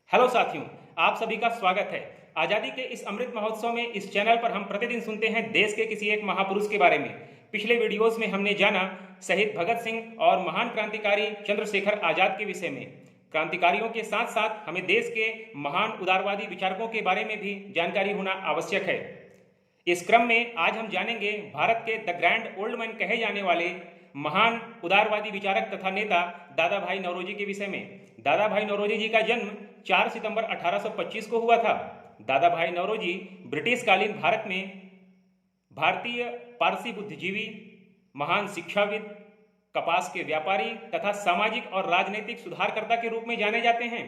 Hello साथियों, आप सभी का स्वागत है। आज़ादी के इस अमृत महोत्सव में इस चैनल पर हम प्रतिदिन सुनते हैं देश के किसी एक महापुरुष के बारे में। पिछले वीडियोस में हमने जाना शहीद भगत सिंह और महान क्रांतिकारी चंद्रशेखर आजाद के विषय में। क्रांतिकारियों के साथ साथ हमें देश के महान उदारवादी विचारकों के बारे में भी जानकारी होना आवश्यक है। इस क्रम में आज हम जानेंगे भारत के द ग्रैंड ओल्ड मैन कहे जाने वाले महान उदारवादी विचारक तथा नेता दादा भाई नौरोजी के विषय में। दादा भाई नौरोजी जी का जन्म 4 सितंबर 1825 को हुआ था। दादा भाई नौरोजी ब्रिटिश कालीन भारत में भारतीय पारसी बुद्धिजीवी, महान शिक्षाविद, कपास के व्यापारी तथा सामाजिक और राजनीतिक सुधारकर्ता के रूप में जाने जाते हैं।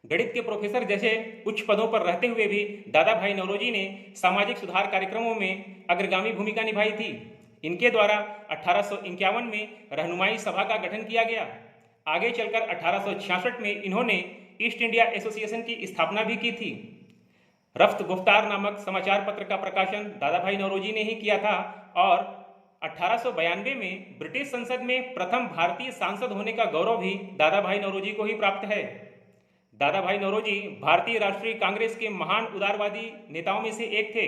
गणित के प्रोफेसर जैसे उच्च पदों पर रहते हुए भी दादा भाई नौरोजी ने सामाजिक सुधार कार्यक्रमों में अग्रगामी भूमिका निभाई थी। इनके द्वारा 1851 में रहनुमाई सभा का गठन किया गया। आगे चलकर 1866 में इन्होंने ईस्ट इंडिया एसोसिएशन की स्थापना भी की थी। रफ्त गुफ्तार नामक समाचार पत्र का प्रकाशन दादा भाई नौरोजी ने ही किया था और 1892 में ब्रिटिश संसद में प्रथम भारतीय सांसद होने का गौरव भी दादा भाई नौरोजी को ही प्राप्त है। दादा भाई नौरोजी भारतीय राष्ट्रीय कांग्रेस के महान उदारवादी नेताओं में से एक थे।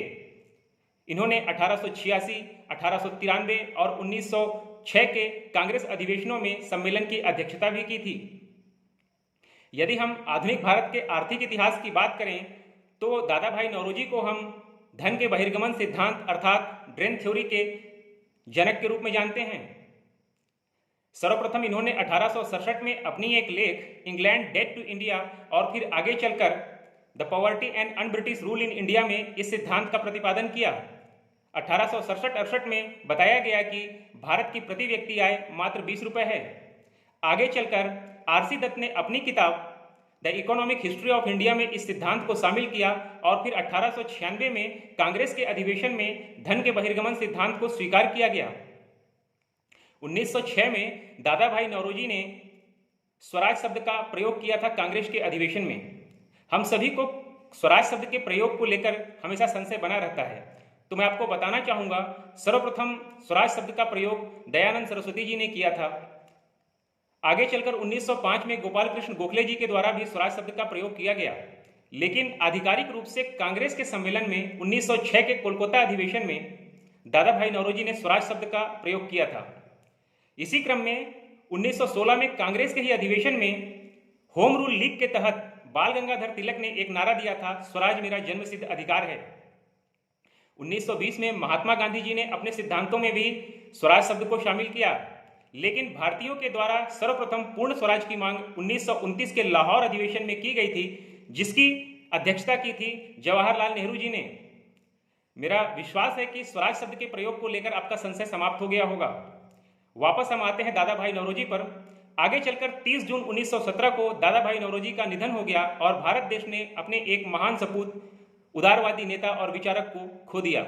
इन्होंने 1886, 1893 और 1906 के कांग्रेस अधिवेशनों में सम्मेलन की अध्यक्षता भी की थी। यदि हम आधुनिक भारत के आर्थिक इतिहास की बात करें तो दादा भाई नौरोजी को हम धन के बहिर्गमन सिद्धांत अर्थात ड्रेन थ्योरी के जनक के रूप में जानते हैं। सर्वप्रथम इन्होंने 1867 में अपनी एक लेख इंग्लैंड डेट टू इंडिया और फिर आगे चलकर the poverty and un British rule in India में इस सिद्धांत का प्रतिपादन किया। 1867-68 में बताया गया कि भारत की प्रति व्यक्ति आय मात्र 20 रुपए है। आगे चलकर आरसी दत्त ने अपनी किताब the economic history of India में इस सिद्धांत को शामिल किया और फिर 1896 में कांग्रेस के अधिवेशन में धन के बहिर्गमन सिद्धांत को स्वीकार किया गया। 1906 में दादा भाई नौरोजी ने स्वराज शब्द का प्रयोग किया था कांग्रेस के अधिवेशन में। हम सभी को स्वराज शब्द के प्रयोग को लेकर हमेशा संशय बना रहता है, तो मैं आपको बताना चाहूंगा सर्वप्रथम स्वराज शब्द का प्रयोग दयानंद सरस्वती जी ने किया था। आगे चलकर 1905 में गोपाल कृष्ण गोखले जी के द्वारा भी स्वराज शब्द का प्रयोग किया गया, लेकिन आधिकारिक रूप से कांग्रेस के सम्मेलन में 1906 के कोलकाता अधिवेशन में दादा भाई नौरोजी ने स्वराज शब्द का प्रयोग किया था। इसी क्रम में 1916 में कांग्रेस के ही अधिवेशन में होम रूल लीग के तहत बाल गंगाधर तिलक ने एक नारा दिया था, स्वराज मेरा जन्मसिद्ध अधिकार है। 1920 में महात्मा गांधी जी ने अपने सिद्धांतों में भी स्वराज शब्द को शामिल किया, लेकिन भारतीयों के द्वारा सर्वप्रथम पूर्ण स्वराज की मांग 1929 के लाहौर अधिवेशन में की गई थी, जिसकी अध्यक्षता की थी जवाहरलाल नेहरू जी ने। मेरा विश्वास है कि स्वराज शब्द के प्रयोग को लेकर आपका संशय समाप्त हो गया होगा। वापस हम आते हैं दादा भाई नौरोजी पर। आगे चलकर 30 जून 1917 को दादा भाई नौरोजी का निधन हो गया और भारत देश ने अपने एक महान सपूत उदारवादी नेता और विचारक को खो दिया।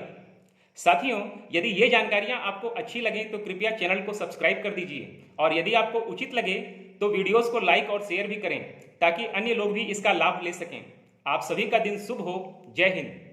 साथियों, यदि ये जानकारियां आपको अच्छी लगे तो कृपया चैनल को सब्सक्राइब कर दीजिए और यदि आपको उचित लगे तो वीडियोस को लाइक और शेयर भी करें ताकि अन्य लोग भी इसका लाभ ले सकें। आप सभी का दिन शुभ हो। जय हिंद।